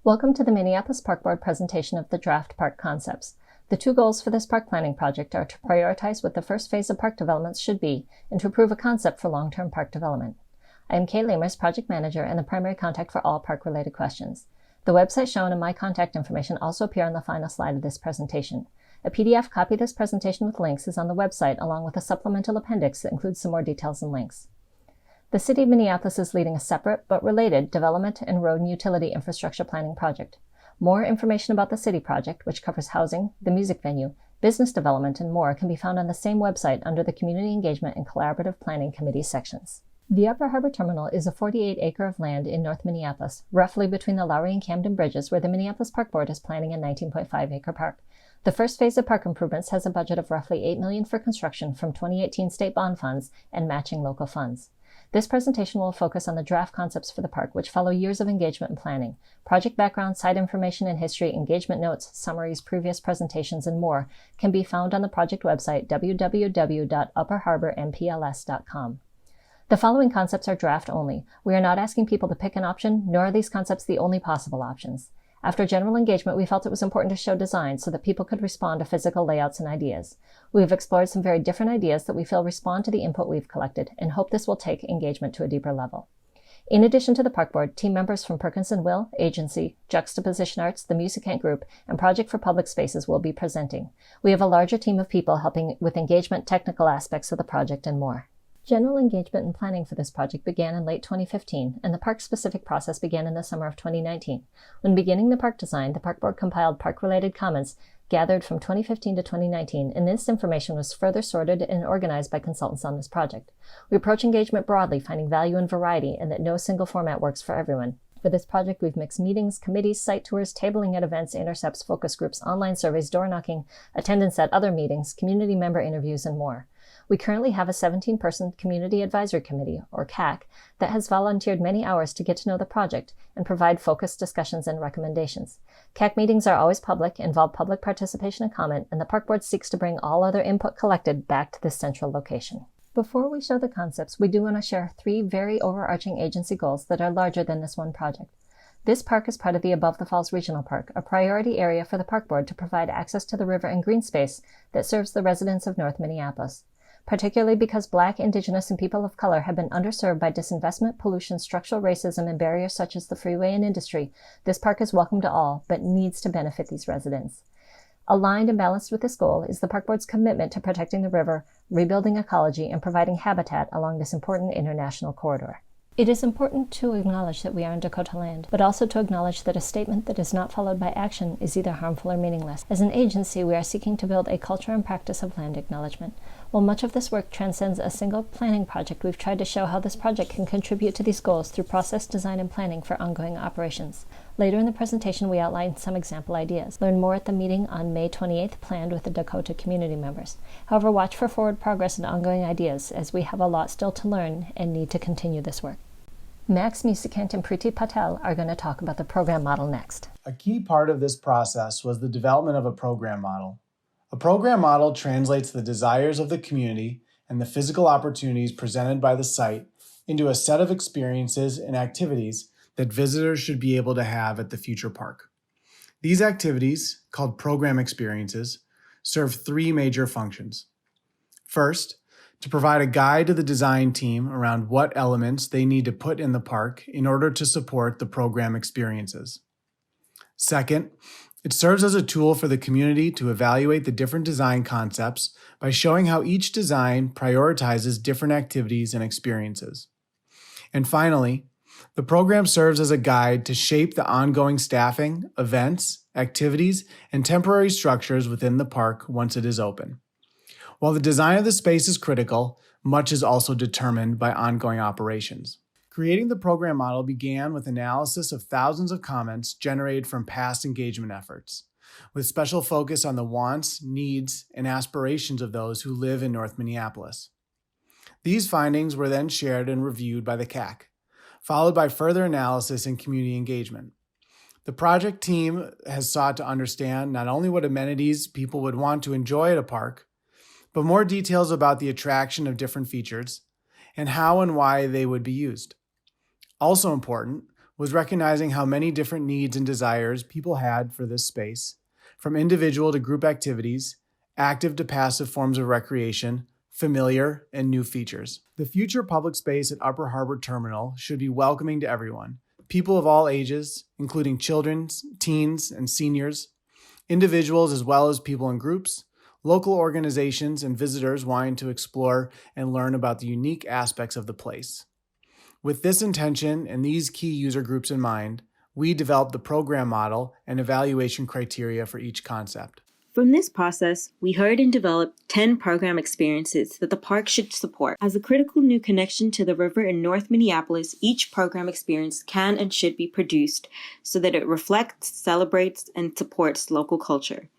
Welcome to the Minneapolis Park Board presentation of the draft park concepts. The two goals for this park planning project are to prioritize what the first phase of park developments should be and to approve a concept for long-term park development. I am Kay Lamers, project manager and the primary contact for all park-related questions. The website shown and my contact information also appear on the final slide of this presentation. A PDF copy of this presentation with links is on the website along with a supplemental appendix that includes some more details and links. The City of Minneapolis is leading a separate but related development and road and utility infrastructure planning project. More information about the city project, which covers housing, the music venue, business development, and more, can be found on the same website under the Community Engagement and Collaborative Planning Committee sections. The Upper Harbor Terminal is a 48-acre of land in North Minneapolis, roughly between the Lowry and Camden bridges, where the Minneapolis Park Board is planning a 19.5-acre park. The first phase of park improvements has a budget of roughly $8 million for construction from 2018 state bond funds and matching local funds. This presentation will focus on the draft concepts for the park, which follow years of engagement and planning. Project background, site information and history, engagement notes, summaries, previous presentations, and more can be found on the project website, www.upperharbormpls.com. The following concepts are draft only. We are not asking people to pick an option, nor are these concepts the only possible options. After general engagement, we felt it was important to show design so that people could respond to physical layouts and ideas. We have explored some very different ideas that we feel respond to the input we've collected and hope this will take engagement to a deeper level. In addition to the Park Board, team members from Perkins & Will, Agency, Juxtaposition Arts, the Music Ant Group, and Project for Public Spaces will be presenting. We have a larger team of people helping with engagement, technical aspects of the project, and more. General engagement and planning for this project began in late 2015, and the park-specific process began in the summer of 2019. When beginning the park design, the Park Board compiled park-related comments gathered from 2015 to 2019, and this information was further sorted and organized by consultants on this project. We approach engagement broadly, finding value in variety, and that no single format works for everyone. For this project, we've mixed meetings, committees, site tours, tabling at events, intercepts, focus groups, online surveys, door knocking, attendance at other meetings, community member interviews, and more. We currently have a 17-person Community Advisory Committee, or CAC, that has volunteered many hours to get to know the project and provide focused discussions and recommendations. CAC meetings are always public, involve public participation and comment, and the Park Board seeks to bring all other input collected back to this central location. Before we show the concepts, we do want to share 3 very overarching agency goals that are larger than this one project. This park is part of the Above the Falls Regional Park, a priority area for the Park Board to provide access to the river and green space that serves the residents of North Minneapolis. Particularly because Black, Indigenous, and people of color have been underserved by disinvestment, pollution, structural racism, and barriers such as the freeway and industry, this park is welcome to all, but needs to benefit these residents. Aligned and balanced with this goal is the Park Board's commitment to protecting the river, rebuilding ecology, and providing habitat along this important international corridor. It is important to acknowledge that we are in Dakota land, but also to acknowledge that a statement that is not followed by action is either harmful or meaningless. As an agency, we are seeking to build a culture and practice of land acknowledgement. While much of this work transcends a single planning project, we've tried to show how this project can contribute to these goals through process design and planning for ongoing operations. Later in the presentation, we outline some example ideas. Learn more at the meeting on May 28th planned with the Dakota community members. However, watch for forward progress and ongoing ideas, as we have a lot still to learn and need to continue this work. Max Musicant and Preeti Patel are going to talk about the program model next. A key part of this process was the development of a program model. A program model translates the desires of the community and the physical opportunities presented by the site into a set of experiences and activities that visitors should be able to have at the future park. These activities, called program experiences, serve 3 major functions. First, to provide a guide to the design team around what elements they need to put in the park in order to support the program experiences. Second, it serves as a tool for the community to evaluate the different design concepts by showing how each design prioritizes different activities and experiences. And finally, the program serves as a guide to shape the ongoing staffing, events, activities, and temporary structures within the park once it is open. While the design of the space is critical, much is also determined by ongoing operations. Creating the program model began with analysis of thousands of comments generated from past engagement efforts, with special focus on the wants, needs, and aspirations of those who live in North Minneapolis. These findings were then shared and reviewed by the CAC, followed by further analysis and community engagement. The project team has sought to understand not only what amenities people would want to enjoy at a park, but more details about the attraction of different features and how and why they would be used. Also important was recognizing how many different needs and desires people had for this space, from individual to group activities, active to passive forms of recreation, familiar and new features. The future public space at Upper Harbor Terminal should be welcoming to everyone, people of all ages, including children, teens, and seniors, individuals as well as people in groups, local organizations, and visitors wanting to explore and learn about the unique aspects of the place. With this intention and these key user groups in mind, we developed the program model and evaluation criteria for each concept. From this process, we heard and developed 10 program experiences that the park should support. As a critical new connection to the river in North Minneapolis, each program experience can and should be produced so that it reflects, celebrates, and supports local culture.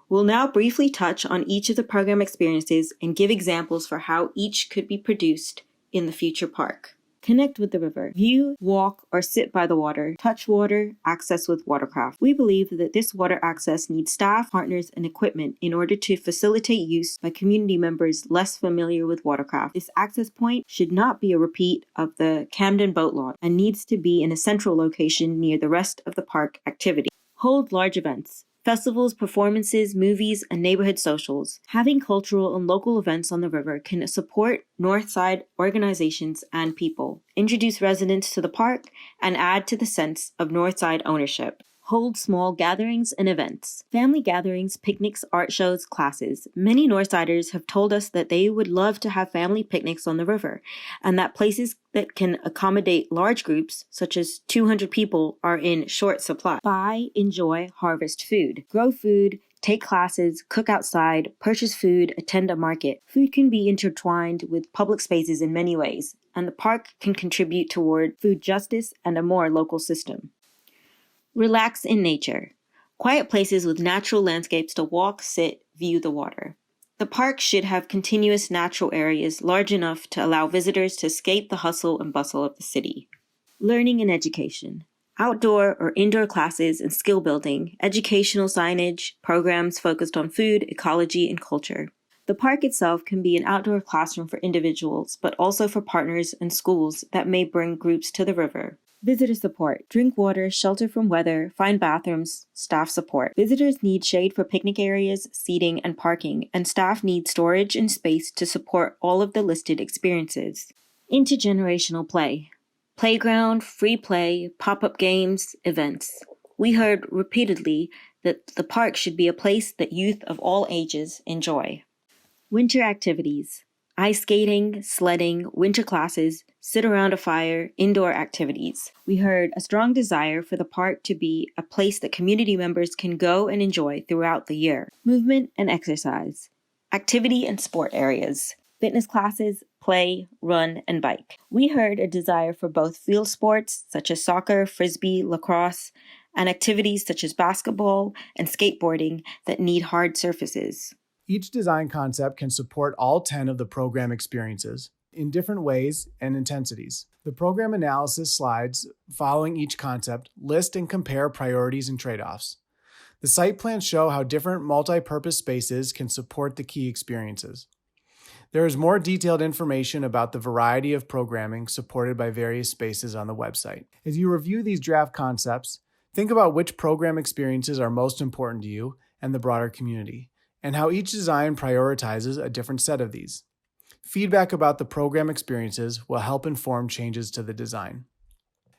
We'll now briefly touch on each of the program experiences and give examples for how each could be produced in the future park. Connect with the river. View, walk, or sit by the water. Touch water, access with watercraft. We believe that this water access needs staff, partners, and equipment in order to facilitate use by community members less familiar with watercraft. This access point should not be a repeat of the Camden boat launch and needs to be in a central location near the rest of the park activity. Hold large events. Festivals, performances, movies, and neighborhood socials. Having cultural and local events on the river can support Northside organizations and people, introduce residents to the park, and add to the sense of Northside ownership. Hold small gatherings and events. Family gatherings, picnics, art shows, classes. Many Northsiders have told us that they would love to have family picnics on the river, and that places that can accommodate large groups, such as 200 people, are in short supply. Buy, enjoy, harvest food. Grow food, take classes, cook outside, purchase food, attend a market. Food can be intertwined with public spaces in many ways, and the park can contribute toward food justice and a more local system. Relax in nature. Quiet places with natural landscapes to walk, sit, view the water. The park should have continuous natural areas large enough to allow visitors to escape the hustle and bustle of the city. Learning and education. Outdoor or indoor classes and skill building, educational signage, programs focused on food, ecology, and culture. The park itself can be an outdoor classroom for individuals, but also for partners and schools that may bring groups to the river. Visitor support. Drink water, shelter from weather, find bathrooms, staff support. Visitors need shade for picnic areas, seating, and parking, and staff need storage and space to support all of the listed experiences. Intergenerational play. Playground, free play, pop-up games, events. We heard repeatedly that the park should be a place that youth of all ages enjoy. Winter activities. Ice skating, sledding, winter classes, sit around a fire, indoor activities. We heard a strong desire for the park to be a place that community members can go and enjoy throughout the year. Movement and exercise. Activity and sport areas. Fitness classes, play, run, and bike. We heard a desire for both field sports, such as soccer, frisbee, lacrosse, and activities such as basketball and skateboarding that need hard surfaces. Each design concept can support all 10 of the program experiences in different ways and intensities. The program analysis slides following each concept list and compare priorities and trade-offs. The site plans show how different multi-purpose spaces can support the key experiences. There is more detailed information about the variety of programming supported by various spaces on the website. As you review these draft concepts, think about which program experiences are most important to you and the broader community, and how each design prioritizes a different set of these. Feedback about the program experiences will help inform changes to the design.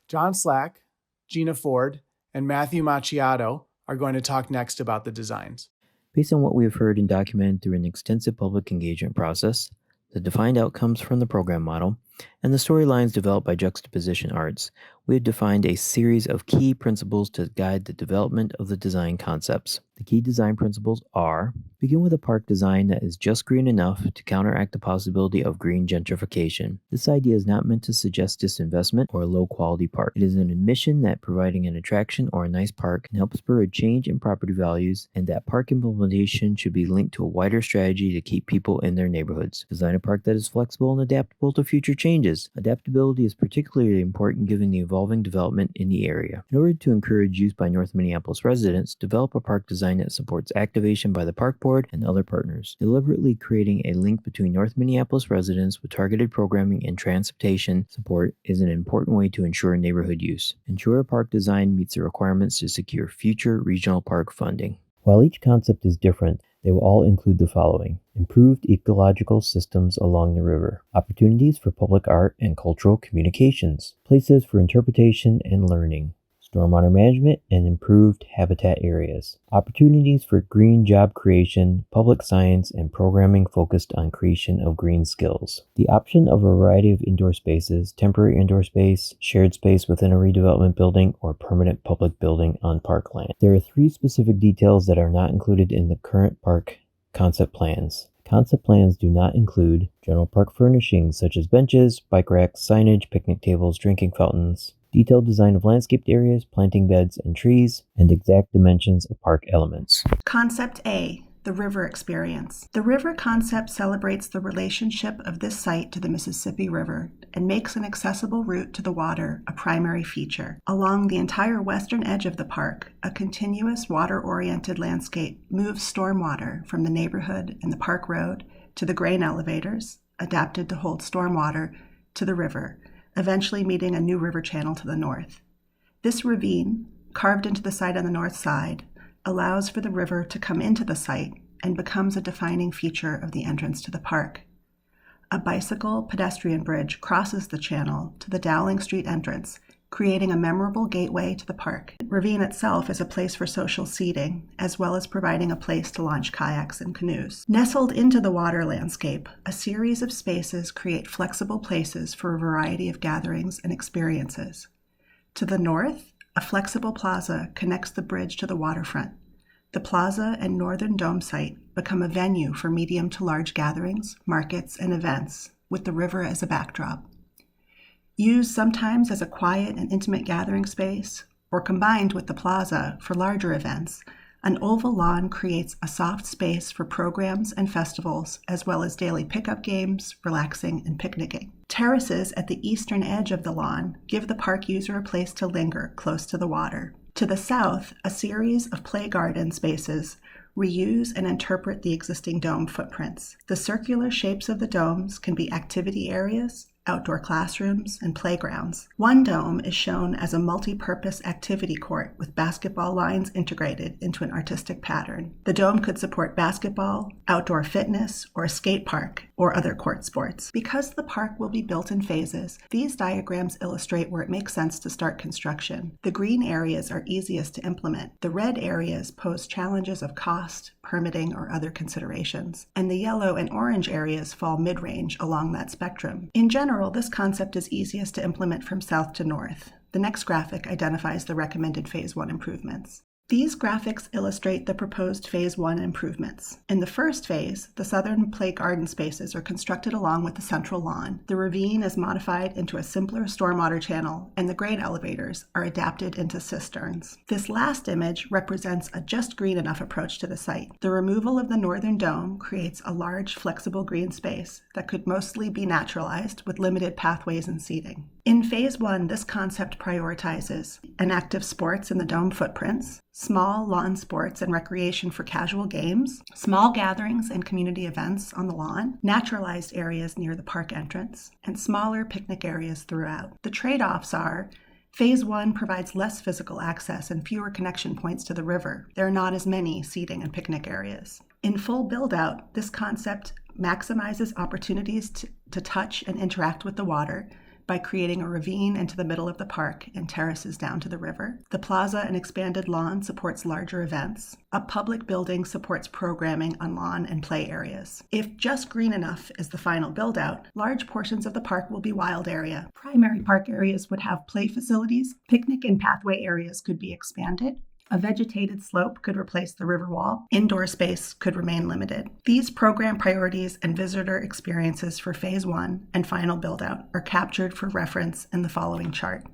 John Slack, Gina Ford, and Matthew Macchiato are going to talk next about the designs. Based on what we have heard and documented through an extensive public engagement process, the defined outcomes from the program model, and the storylines developed by Juxtaposition Arts, we have defined a series of key principles to guide the development of the design concepts. The key design principles are: begin with a park design that is just green enough to counteract the possibility of green gentrification. This idea is not meant to suggest disinvestment or a low-quality park. It is an admission that providing an attraction or a nice park can help spur a change in property values, and that park implementation should be linked to a wider strategy to keep people in their neighborhoods. Design a park that is flexible and adaptable to future changes. Adaptability is particularly important given the evolving evolving development in the area. In order to encourage use by North Minneapolis residents, develop a park design that supports activation by the park board and other partners. Deliberately creating a link between North Minneapolis residents with targeted programming and transportation support is an important way to ensure neighborhood use. Ensure a park design meets the requirements to secure future regional park funding. While each concept is different, they will all include the following: improved ecological systems along the river, opportunities for public art and cultural communications, places for interpretation and learning, stormwater management and improved habitat areas, opportunities for green job creation, public science, and programming focused on creation of green skills. The option of a variety of indoor spaces, temporary indoor space, shared space within a redevelopment building, or permanent public building on parkland. There are 3 specific details that are not included in the current park concept plans. Concept plans do not include general park furnishings such as benches, bike racks, signage, picnic tables, drinking fountains, detailed design of landscaped areas, planting beds and trees, and exact dimensions of park elements. Concept A, the river experience. The river concept celebrates the relationship of this site to the Mississippi River and makes an accessible route to the water a primary feature. Along the entire western edge of the park, a continuous water-oriented landscape moves stormwater from the neighborhood and the park road to the grain elevators, adapted to hold stormwater, to the river, eventually meeting a new river channel to the north. This ravine, carved into the site on the north side, allows for the river to come into the site and becomes a defining feature of the entrance to the park. A bicycle pedestrian bridge crosses the channel to the Dowling Street entrance, creating a memorable gateway to the park. The ravine itself is a place for social seating, as well as providing a place to launch kayaks and canoes. Nestled into the water landscape, a series of spaces create flexible places for a variety of gatherings and experiences. To the north, a flexible plaza connects the bridge to the waterfront. The plaza and northern dome site become a venue for medium to large gatherings, markets, and events, with the river as a backdrop. Used sometimes as a quiet and intimate gathering space, or combined with the plaza for larger events, an oval lawn creates a soft space for programs and festivals, as well as daily pickup games, relaxing, and picnicking. Terraces at the eastern edge of the lawn give the park user a place to linger close to the water. To the south, a series of play garden spaces reuse and interpret the existing dome footprints. The circular shapes of the domes can be activity areas, outdoor classrooms, and playgrounds. One dome is shown as a multi-purpose activity court with basketball lines integrated into an artistic pattern. The dome could support basketball, outdoor fitness, or a skate park, or other court sports. Because the park will be built in phases, these diagrams illustrate where it makes sense to start construction. The green areas are easiest to implement. The red areas pose challenges of cost, permitting, or other considerations. And the yellow and orange areas fall mid-range along that spectrum. In general, this concept is easiest to implement from south to north. The next graphic identifies the recommended Phase 1 improvements. These graphics illustrate the proposed Phase 1 improvements. In the first phase, the southern play garden spaces are constructed along with the central lawn. The ravine is modified into a simpler stormwater channel, and the grain elevators are adapted into cisterns. This last image represents a just green enough approach to the site. The removal of the northern dome creates a large, flexible green space that could mostly be naturalized with limited pathways and seating. In Phase 1, this concept prioritizes inactive sports in the dome footprints, small lawn sports and recreation for casual games, small gatherings and community events on the lawn, naturalized areas near the park entrance, and smaller picnic areas throughout. The trade-offs are Phase 1 provides less physical access and fewer connection points to the river. There are not as many seating and picnic areas. In full build-out, this concept maximizes opportunities to touch and interact with the water by creating a ravine into the middle of the park and terraces down to the river. The plaza and expanded lawn supports larger events. A public building supports programming on lawn and play areas. If just green enough is the final build-out, large portions of the park will be wild area. Primary park areas would have play facilities. Picnic and pathway areas could be expanded. A vegetated slope could replace the river wall. Indoor space could remain limited. These program priorities and visitor experiences for Phase 1 and final build-out are captured for reference in the following chart.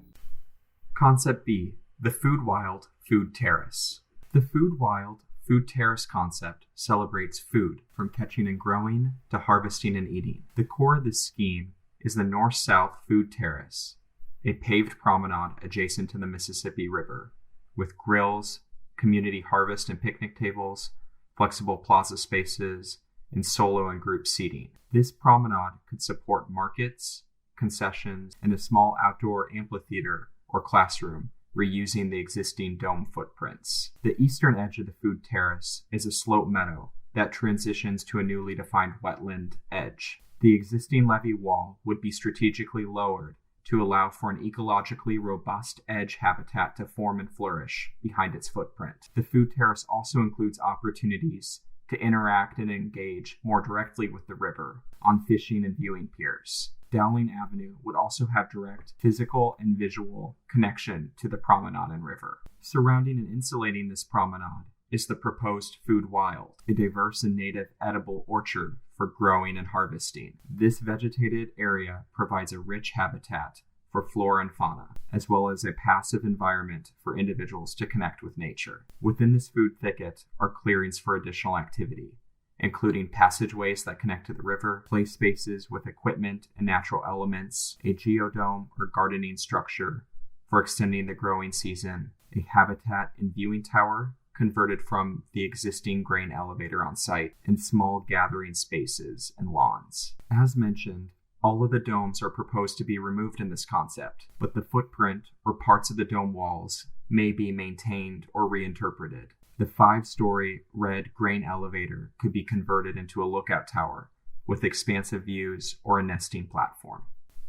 Concept B, the Food Wild Food Terrace. The Food Wild Food Terrace concept celebrates food, from catching and growing to harvesting and eating. The core of this scheme is the North-South Food Terrace. a paved promenade adjacent to the Mississippi River, with grills, community harvest and picnic tables, flexible plaza spaces, and solo and group seating. This promenade could support markets, concessions, and a small outdoor amphitheater or classroom, reusing the existing dome footprints. The eastern edge of the food terrace is a slope meadow that transitions to a newly defined wetland edge. The existing levee wall would be strategically lowered to allow for an ecologically robust edge habitat to form and flourish behind its footprint. The food terrace also includes opportunities to interact and engage more directly with the river on fishing and viewing piers. Dowling Avenue would also have direct physical and visual connection to the promenade and river. Surrounding and insulating this promenade is the proposed Food Wild, a diverse and native edible orchard for growing and harvesting. This vegetated area provides a rich habitat for flora and fauna, as well as a passive environment for individuals to connect with nature. Within this food thicket are clearings for additional activity, including passageways that connect to the river, play spaces with equipment and natural elements, a geodome or gardening structure for extending the growing season, a habitat and viewing tower converted from the existing grain elevator on site, and small gathering spaces and lawns. As mentioned, all of the domes are proposed to be removed in this concept, but the footprint or parts of the dome walls may be maintained or reinterpreted. The 5-story red grain elevator could be converted into a lookout tower with expansive views or a nesting platform.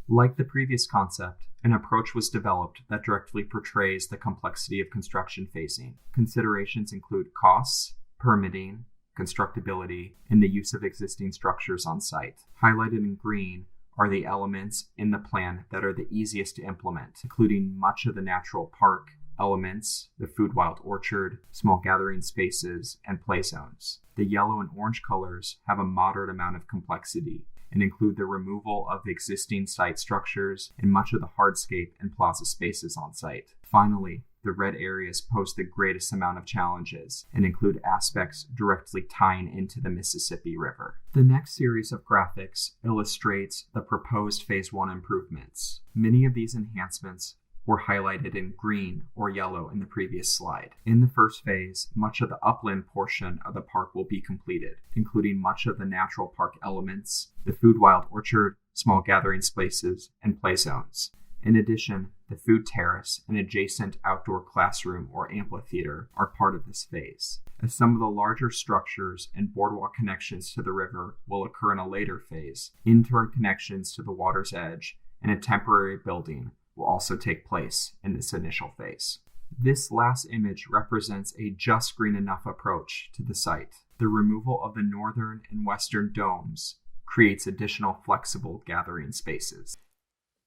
Like the previous concept, an approach was developed that directly portrays the complexity of construction phasing. Considerations include costs, permitting, constructability, and the use of existing structures on site. Highlighted in green are the elements in the plan that are the easiest to implement, including much of the natural park elements, the Food Wild orchard, small gathering spaces, and play zones. The yellow and orange colors have a moderate amount of complexity and include the removal of the existing site structures and much of the hardscape and plaza spaces on site. Finally, the red areas pose the greatest amount of challenges and include aspects directly tying into the Mississippi River. The next series of graphics illustrates the proposed Phase 1 improvements. Many of these enhancements were highlighted in green or yellow in the previous slide. In the first phase, much of the upland portion of the park will be completed, including much of the natural park elements, the Food Wild orchard, small gathering spaces, and play zones. In addition, the food terrace and adjacent outdoor classroom or amphitheater are part of this phase. As some of the larger structures and boardwalk connections to the river will occur in a later phase, in-turn connections to the water's edge and a temporary building will also take place in this initial phase. This last image represents a just green enough approach to the site. The removal of the northern and western domes creates additional flexible gathering spaces.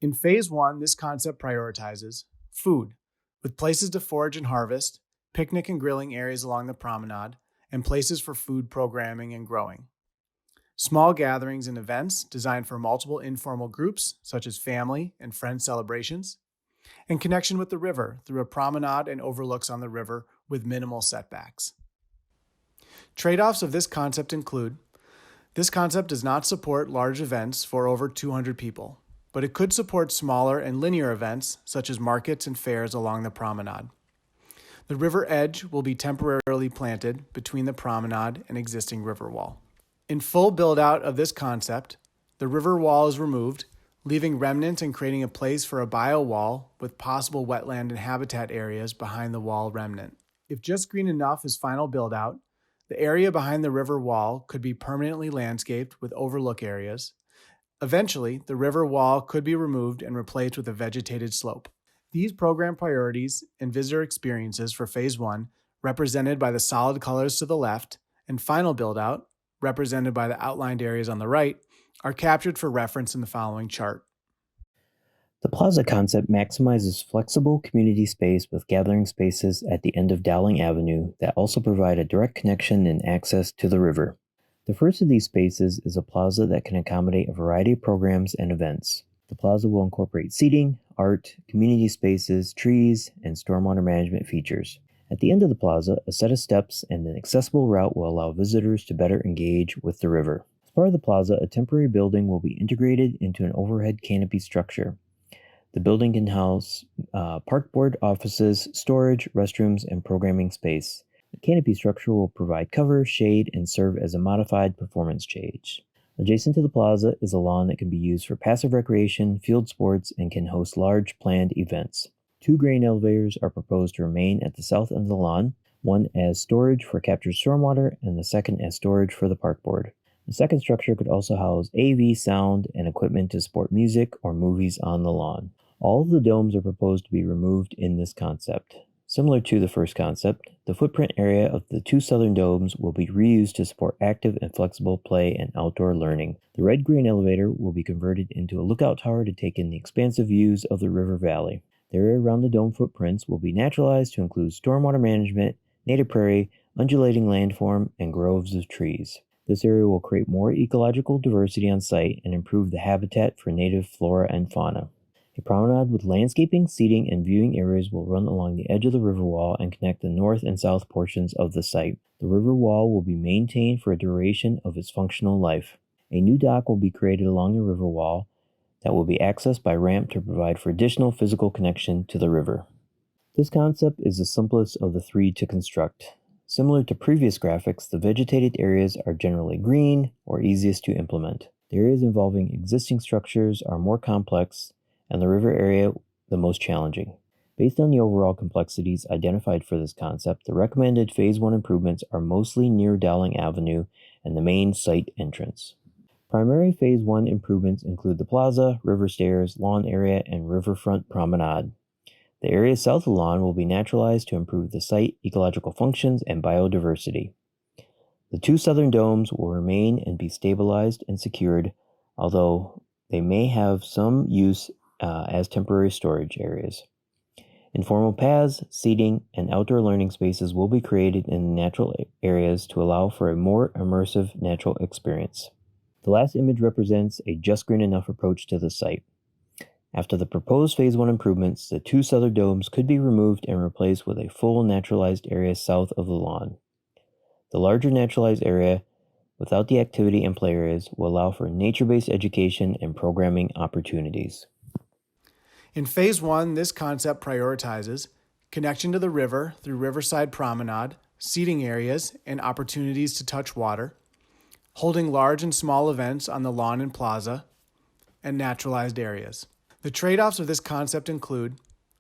In Phase 1, this concept prioritizes food, with places to forage and harvest, picnic and grilling areas along the promenade, and places for food programming and growing. Small gatherings and events designed for multiple informal groups, such as family and friend celebrations, and connection with the river through a promenade and overlooks on the river with minimal setbacks. Trade-offs of this concept include, this concept does not support large events for over 200 people, but it could support smaller and linear events, such as markets and fairs along the promenade. The river edge will be temporarily planted between the promenade and existing river wall. In full build-out of this concept, the river wall is removed, leaving remnants and creating a place for a bio wall with possible wetland and habitat areas behind the wall remnant. If just green enough is final build-out, the area behind the river wall could be permanently landscaped with overlook areas. Eventually, the river wall could be removed and replaced with a vegetated slope. These program priorities and visitor experiences for Phase 1, represented by the solid colors to the left, and final build-out, represented by the outlined areas on the right, are captured for reference in the following chart. The plaza concept maximizes flexible community space with gathering spaces at the end of Dowling Avenue that also provide a direct connection and access to the river. The first of these spaces is a plaza that can accommodate a variety of programs and events. The plaza will incorporate seating, art, community spaces, trees, and stormwater management features. At the end of the plaza, a set of steps and an accessible route will allow visitors to better engage with the river. As part of the plaza, a temporary building will be integrated into an overhead canopy structure. The building can house park board offices, storage, restrooms, and programming space. The canopy structure will provide cover, shade, and serve as a modified performance stage. Adjacent to the plaza is a lawn that can be used for passive recreation, field sports, and can host large planned events. 2 grain elevators are proposed to remain at the south end of the lawn, one as storage for captured stormwater and the second as storage for the park board. The second structure could also house AV sound and equipment to support music or movies on the lawn. All of the domes are proposed to be removed in this concept. Similar to the first concept, the footprint area of the 2 southern domes will be reused to support active and flexible play and outdoor learning. The red grain elevator will be converted into a lookout tower to take in the expansive views of the river valley. The area around the dome footprints will be naturalized to include stormwater management, native prairie, undulating landform, and groves of trees. This area will create more ecological diversity on site and improve the habitat for native flora and fauna. A promenade with landscaping, seating, and viewing areas will run along the edge of the river wall and connect the north and south portions of the site. The river wall will be maintained for a duration of its functional life. A new dock will be created along the river wall that will be accessed by ramp to provide for additional physical connection to the river. This concept is the simplest of the 3 to construct. Similar to previous graphics, the vegetated areas are generally green or easiest to implement. The areas involving existing structures are more complex, and the river area the most challenging. Based on the overall complexities identified for this concept, the recommended Phase 1 improvements are mostly near Dowling Avenue and the main site entrance. Primary Phase 1 improvements include the plaza, river stairs, lawn area, and riverfront promenade. The area south of the lawn will be naturalized to improve the site ecological functions and biodiversity. The 2 southern domes will remain and be stabilized and secured, although they may have some use as temporary storage areas. Informal paths, seating, and outdoor learning spaces will be created in the natural areas to allow for a more immersive natural experience. The last image represents a just green enough approach to the site. After the proposed Phase 1 improvements, the 2 southern domes could be removed and replaced with a full naturalized area south of the lawn. The larger naturalized area, without the activity and play areas, will allow for nature-based education and programming opportunities. In Phase 1, this concept prioritizes connection to the river through Riverside Promenade, seating areas, and opportunities to touch water, holding large and small events on the lawn and plaza, and naturalized areas. The trade-offs of this concept include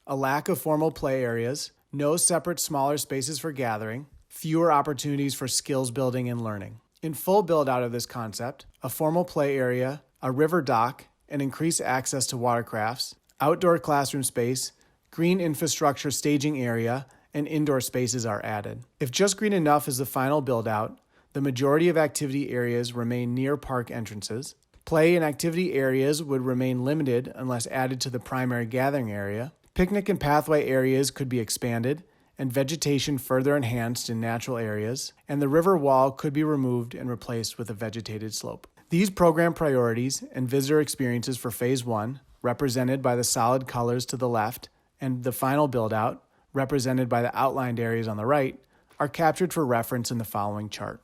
a lack of formal play areas, no separate smaller spaces for gathering, fewer opportunities for skills building and learning. In full build-out of this concept, a formal play area, a river dock, and increased access to watercrafts, outdoor classroom space, green infrastructure staging area, and indoor spaces are added. If just green enough is the final build-out, the majority of activity areas remain near park entrances. Play and activity areas would remain limited unless added to the primary gathering area. Picnic and pathway areas could be expanded, and vegetation further enhanced in natural areas, and the river wall could be removed and replaced with a vegetated slope. These program priorities and visitor experiences for Phase 1, represented by the solid colors to the left, and the final build-out, represented by the outlined areas on the right, are captured for reference in the following chart.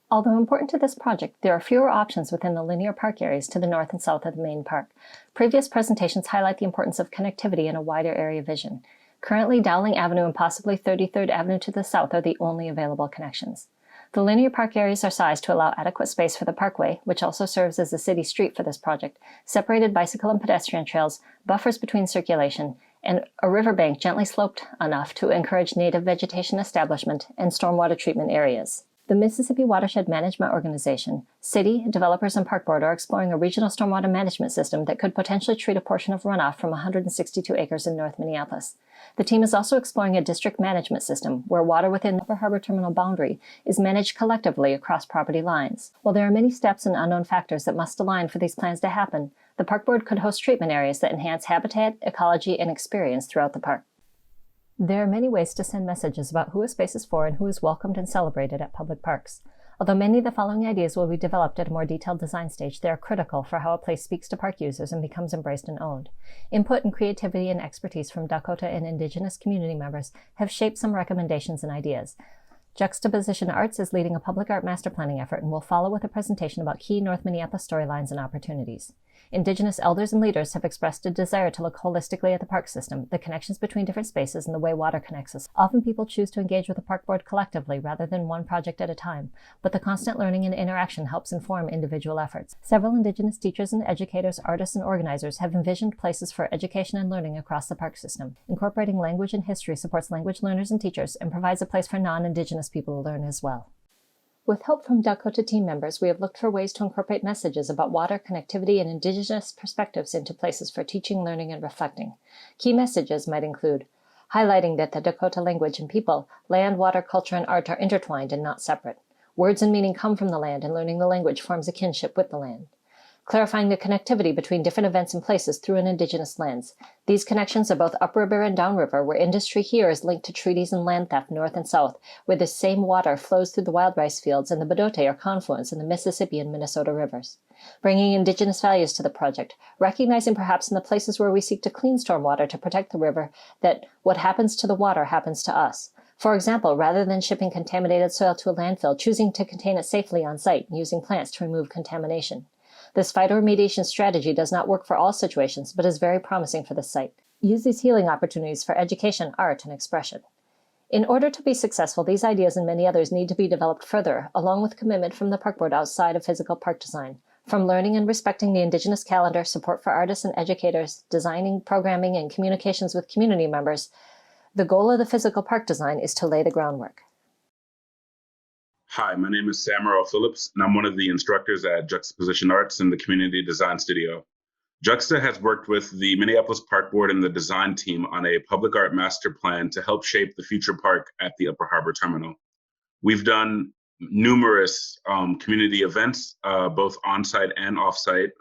Although important to this project, there are fewer options within the linear park areas to the north and south of the main park. Previous presentations highlight the importance of connectivity and a wider area vision. Currently, Dowling Avenue and possibly 33rd Avenue to the south are the only available connections. The linear park areas are sized to allow adequate space for the parkway, which also serves as the city street for this project, separated bicycle and pedestrian trails, buffers between circulation, and a riverbank gently sloped enough to encourage native vegetation establishment and stormwater treatment areas. The Mississippi Watershed Management Organization, city, developers, and park board are exploring a regional stormwater management system that could potentially treat a portion of runoff from 162 acres in North Minneapolis. The team is also exploring a district management system where water within the Upper Harbor Terminal boundary is managed collectively across property lines. While there are many steps and unknown factors that must align for these plans to happen, the park board could host treatment areas that enhance habitat, ecology, and experience throughout the park. There are many ways to send messages about who a space is for and who is welcomed and celebrated at public parks. Although many of the following ideas will be developed at a more detailed design stage, they are critical for how a place speaks to park users and becomes embraced and owned. Input and creativity and expertise from Dakota and Indigenous community members have shaped some recommendations and ideas. Juxtaposition Arts is leading a public art master planning effort and will follow with a presentation about key North Minneapolis storylines and opportunities. Indigenous elders and leaders have expressed a desire to look holistically at the park system, the connections between different spaces, and the way water connects us. Often people choose to engage with the park board collectively rather than one project at a time, but the constant learning and interaction helps inform individual efforts. Several Indigenous teachers and educators, artists, and organizers have envisioned places for education and learning across the park system. Incorporating language and history supports language learners and teachers and provides a place for non-Indigenous people to learn as well. With help from Dakota team members, we have looked for ways to incorporate messages about water, connectivity, and Indigenous perspectives into places for teaching, learning, and reflecting. Key messages might include highlighting that the Dakota language and people, land, water, culture, and art are intertwined and not separate. Words and meaning come from the land, and learning the language forms a kinship with the land. Clarifying the connectivity between different events and places through an Indigenous lens. These connections are both upriver and downriver, where industry here is linked to treaties and land theft north and south, where the same water flows through the wild rice fields and the Bedote or confluence in the Mississippi and Minnesota rivers. Bringing Indigenous values to the project, recognizing perhaps in the places where we seek to clean stormwater to protect the river that what happens to the water happens to us. For example, rather than shipping contaminated soil to a landfill, choosing to contain it safely on site and using plants to remove contamination. This phytoremediation strategy does not work for all situations, but is very promising for the site. Use these healing opportunities for education, art, and expression. In order to be successful, these ideas and many others need to be developed further, along with commitment from the park board outside of physical park design. From learning and respecting the Indigenous calendar, support for artists and educators, designing, programming, and communications with community members, the goal of the physical park design is to lay the groundwork. Hi, my name is Samuel Phillips, and I'm one of the instructors at Juxtaposition Arts in the Community Design Studio. Juxta has worked with the Minneapolis Park Board and the design team on a public art master plan to help shape the future park at the Upper Harbor Terminal. We've done numerous community events, both on-site and off-site,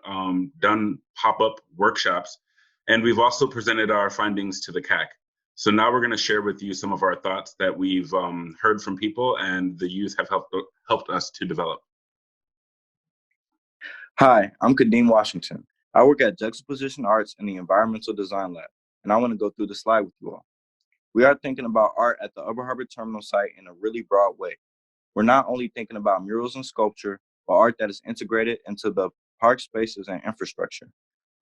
done pop-up workshops, and we've also presented our findings to the CAC. So now we're going to share with you some of our thoughts that we've heard from people and the youth have helped us to develop. Hi, I'm Kadeem Washington. I work at Juxtaposition Arts in the Environmental Design Lab, and I want to go through the slide with you all. We are thinking about art at the Upper Harbor Terminal site in a really broad way. We're not only thinking about murals and sculpture, but art that is integrated into the park spaces and infrastructure.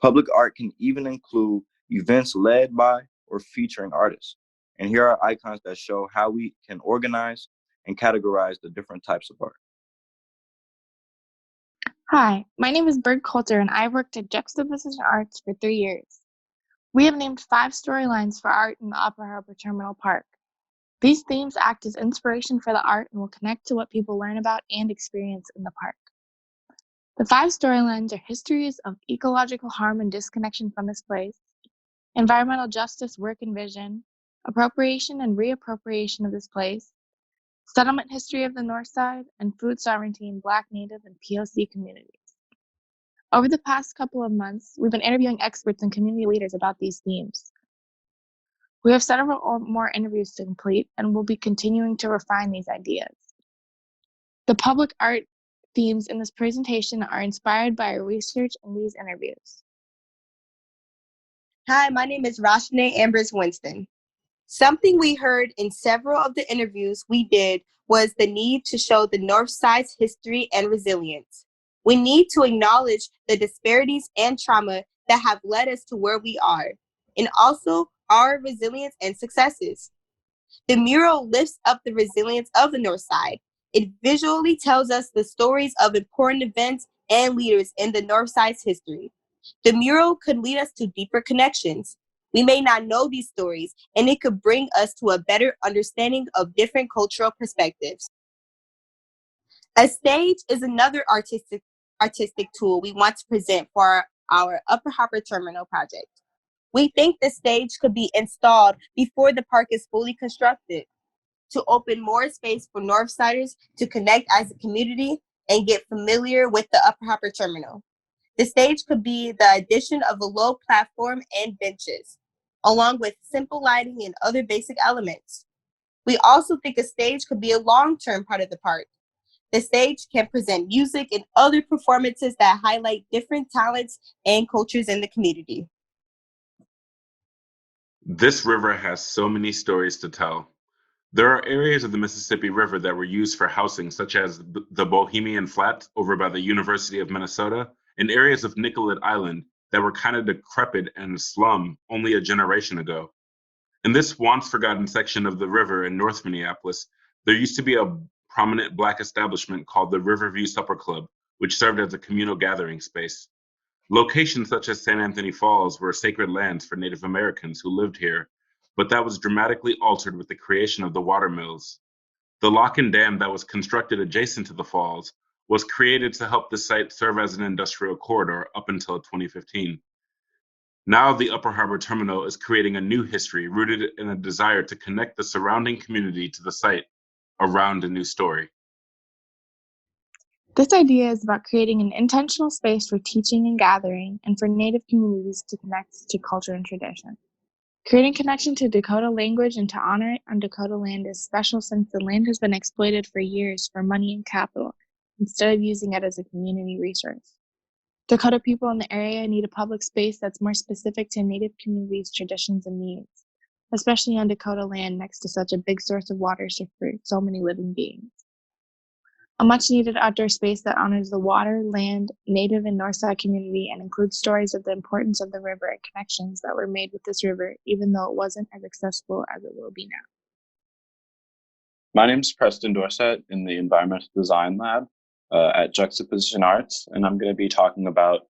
Public art can even include events led by or featuring artists. And here are icons that show how we can organize and categorize the different types of art. Hi, my name is Bird Coulter, and I worked at Juxtaposition Arts for 3 years. We have named 5 storylines for art in the Upper Harbor Terminal Park. These themes act as inspiration for the art and will connect to what people learn about and experience in the park. The 5 storylines are histories of ecological harm and disconnection from this place, environmental justice, work and vision, appropriation and reappropriation of this place, settlement history of the North Side, and food sovereignty in Black, Native, and POC communities. Over the past couple of months, we've been interviewing experts and community leaders about these themes. We have several more interviews to complete, and we'll be continuing to refine these ideas. The public art themes in this presentation are inspired by our research and these interviews. Hi, my name is Roshane Ambrose Winston. Something we heard in several of the interviews we did was the need to show the North Side's history and resilience. We need to acknowledge the disparities and trauma that have led us to where we are, and also our resilience and successes. The mural lifts up the resilience of the North Side. It visually tells us the stories of important events and leaders in the North Side's history. The mural could lead us to deeper connections. We may not know these stories, and it could bring us to a better understanding of different cultural perspectives. A stage is another artistic tool we want to present for our Upper Harbor Terminal project. We think the stage could be installed before the park is fully constructed to open more space for Northsiders to connect as a community and get familiar with the Upper Harbor Terminal. The stage could be the addition of a low platform and benches, along with simple lighting and other basic elements. We also think a stage could be a long-term part of the park. The stage can present music and other performances that highlight different talents and cultures in the community. This river has so many stories to tell. There are areas of the Mississippi River that were used for housing, such as the Bohemian Flats over by the University of Minnesota in areas of Nicollet Island that were kind of decrepit and slum only a generation ago. In this once forgotten section of the river in North Minneapolis, there used to be a prominent Black establishment called the Riverview Supper Club, which served as a communal gathering space. Locations such as St. Anthony Falls were sacred lands for Native Americans who lived here, but that was dramatically altered with the creation of the water mills. The lock and dam that was constructed adjacent to the falls was created to help the site serve as an industrial corridor up until 2015. Now the Upper Harbor Terminal is creating a new history rooted in a desire to connect the surrounding community to the site around a new story. This idea is about creating an intentional space for teaching and gathering, and for Native communities to connect to culture and tradition. Creating connection to Dakota language and to honor it on Dakota land is special, since the land has been exploited for years for money and capital, instead of using it as a community resource. Dakota people in the area need a public space that's more specific to Native communities' traditions and needs, especially on Dakota land next to such a big source of water for so many living beings. A much-needed outdoor space that honors the water, land, Native and Northside community, and includes stories of the importance of the river and connections that were made with this river, even though it wasn't as accessible as it will be now. My name is Preston Dorset in the Environmental Design Lab at Juxtaposition Arts, and I'm going to be talking about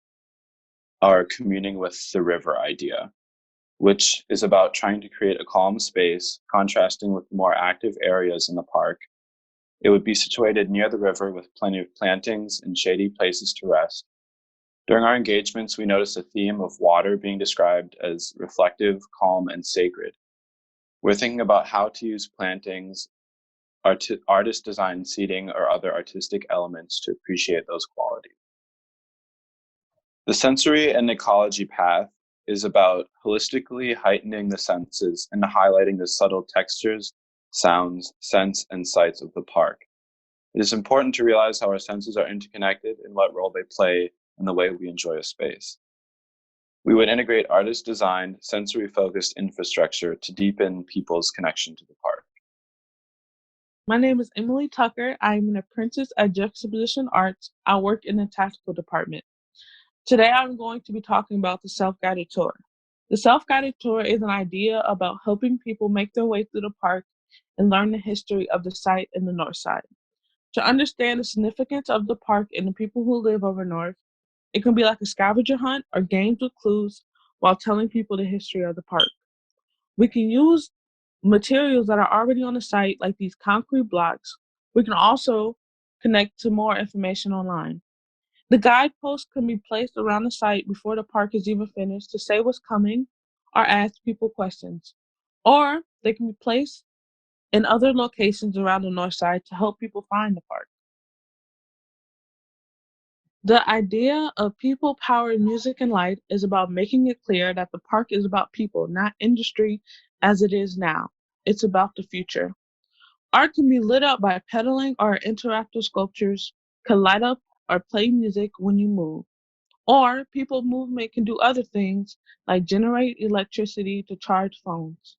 our communing with the river idea, which is about trying to create a calm space, contrasting with more active areas in the park. It would be situated near the river with plenty of plantings and shady places to rest. During our engagements, we noticed a theme of water being described as reflective, calm, and sacred. We're thinking about how to use plantings, artist-designed seating, or other artistic elements to appreciate those qualities. The sensory and ecology path is about holistically heightening the senses and highlighting the subtle textures, sounds, scents, and sights of the park. It is important to realize how our senses are interconnected and what role they play in the way we enjoy a space. We would integrate artist-designed, sensory-focused infrastructure to deepen people's connection to the park. My name is Emily Tucker. I am an apprentice at Juxtaposition Arts. I work in the tactical department. Today I'm going to be talking about the self-guided tour. The self-guided tour is an idea about helping people make their way through the park and learn the history of the site in the north side. To understand the significance of the park and the people who live over north, it can be like a scavenger hunt or games with clues while telling people the history of the park. We can use materials that are already on the site, like these concrete blocks. We can also connect to more information online. The guideposts can be placed around the site before the park is even finished to say what's coming or ask people questions. Or they can be placed in other locations around the north side to help people find the park. The idea of people-powered music and light is about making it clear that the park is about people, not industry as it is now. It's about the future. Art can be lit up by pedaling, or interactive sculptures can light up or play music when you move. Or people movement can do other things like generate electricity to charge phones.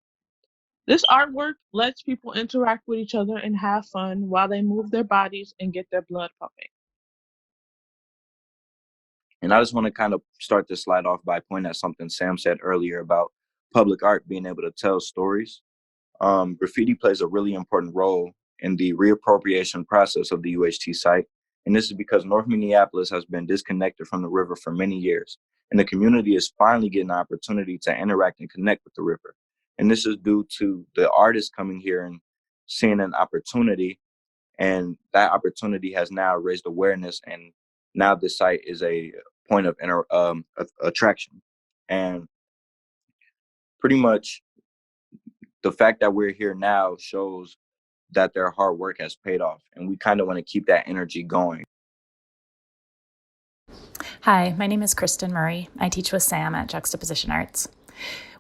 This artwork lets people interact with each other and have fun while they move their bodies and get their blood pumping. And I just want to kind of start this slide off by pointing at something Sam said earlier about public art being able to tell stories. Graffiti plays a really important role in the reappropriation process of the UHT site. And this is because North Minneapolis has been disconnected from the river for many years. And the community is finally getting the opportunity to interact and connect with the river. And this is due to the artists coming here and seeing an opportunity. And that opportunity has now raised awareness. And now this site is a point of attraction. And pretty much the fact that we're here now shows that their hard work has paid off. And we kind of want to keep that energy going. Hi, my name is Kristen Murray. I teach with Sam at Juxtaposition Arts.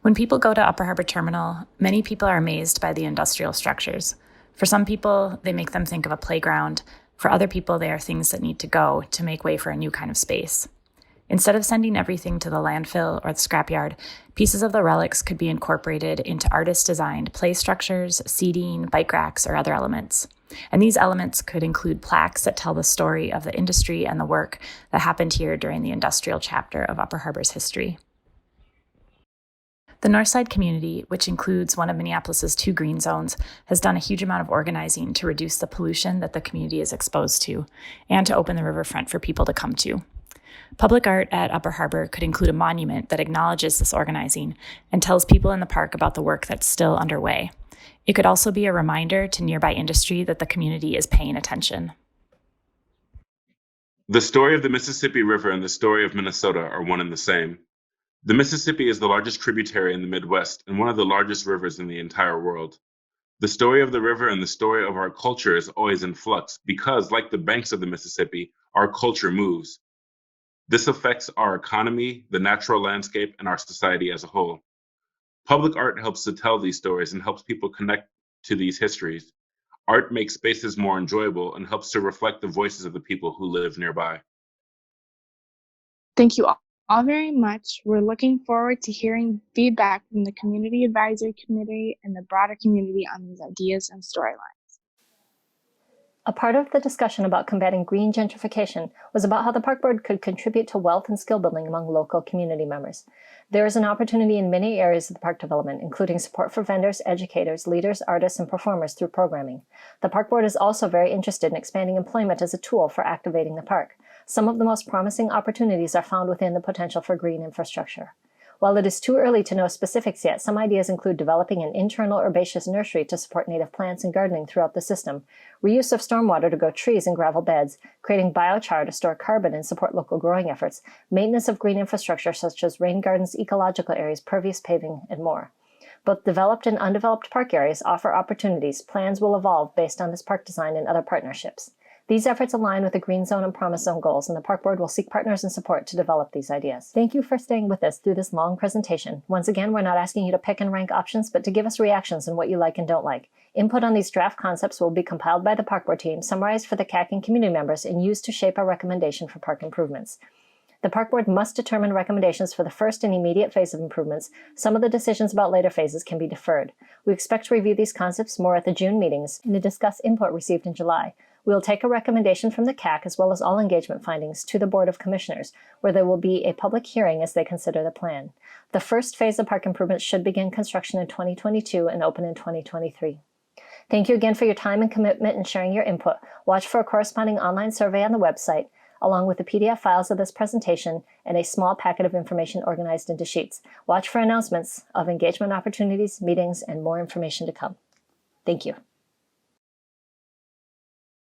When people go to Upper Harbor Terminal, many people are amazed by the industrial structures. For some people, they make them think of a playground. For other people, they are things that need to go to make way for a new kind of space. Instead of sending everything to the landfill or the scrapyard, pieces of the relics could be incorporated into artist-designed play structures, seating, bike racks, or other elements. And these elements could include plaques that tell the story of the industry and the work that happened here during the industrial chapter of Upper Harbor's history. The Northside community, which includes one of Minneapolis's 2 green zones, has done a huge amount of organizing to reduce the pollution that the community is exposed to and to open the riverfront for people to come to. Public art at Upper Harbor could include a monument that acknowledges this organizing and tells people in the park about the work that's still underway. It could also be a reminder to nearby industry that the community is paying attention. The story of the Mississippi River and the story of Minnesota are one and the same. The Mississippi is the largest tributary in the Midwest and one of the largest rivers in the entire world. The story of the river and the story of our culture is always in flux because, like the banks of the Mississippi, our culture moves. This affects our economy, the natural landscape, and our society as a whole. Public art helps to tell these stories and helps people connect to these histories. Art makes spaces more enjoyable and helps to reflect the voices of the people who live nearby. Thank you all very much. We're looking forward to hearing feedback from the Community Advisory Committee and the broader community on these ideas and storylines. A part of the discussion about combating green gentrification was about how the Park Board could contribute to wealth and skill building among local community members. There is an opportunity in many areas of the park development, including support for vendors, educators, leaders, artists, and performers through programming. The Park Board is also very interested in expanding employment as a tool for activating the park. Some of the most promising opportunities are found within the potential for green infrastructure. While it is too early to know specifics yet, some ideas include developing an internal herbaceous nursery to support native plants and gardening throughout the system, reuse of stormwater to grow trees and gravel beds, creating biochar to store carbon and support local growing efforts, maintenance of green infrastructure such as rain gardens, ecological areas, pervious paving, and more. Both developed and undeveloped park areas offer opportunities. Plans will evolve based on this park design and other partnerships. These efforts align with the Green Zone and Promise Zone goals, and the Park Board will seek partners and support to develop these ideas. Thank you for staying with us through this long presentation. Once again, we're not asking you to pick and rank options, but to give us reactions on what you like and don't like. Input on these draft concepts will be compiled by the Park Board team, summarized for the CAC and community members, and used to shape our recommendation for park improvements. The Park Board must determine recommendations for the first and immediate phase of improvements. Some of the decisions about later phases can be deferred. We expect to review these concepts more at the June meetings and to discuss input received in July. We will take a recommendation from the CAC as well as all engagement findings to the Board of Commissioners, where there will be a public hearing as they consider the plan. The first phase of park improvements should begin construction in 2022 and open in 2023. Thank you again for your time and commitment in sharing your input. Watch for a corresponding online survey on the website, along with the PDF files of this presentation and a small packet of information organized into sheets. Watch for announcements of engagement opportunities, meetings, and more information to come. Thank you.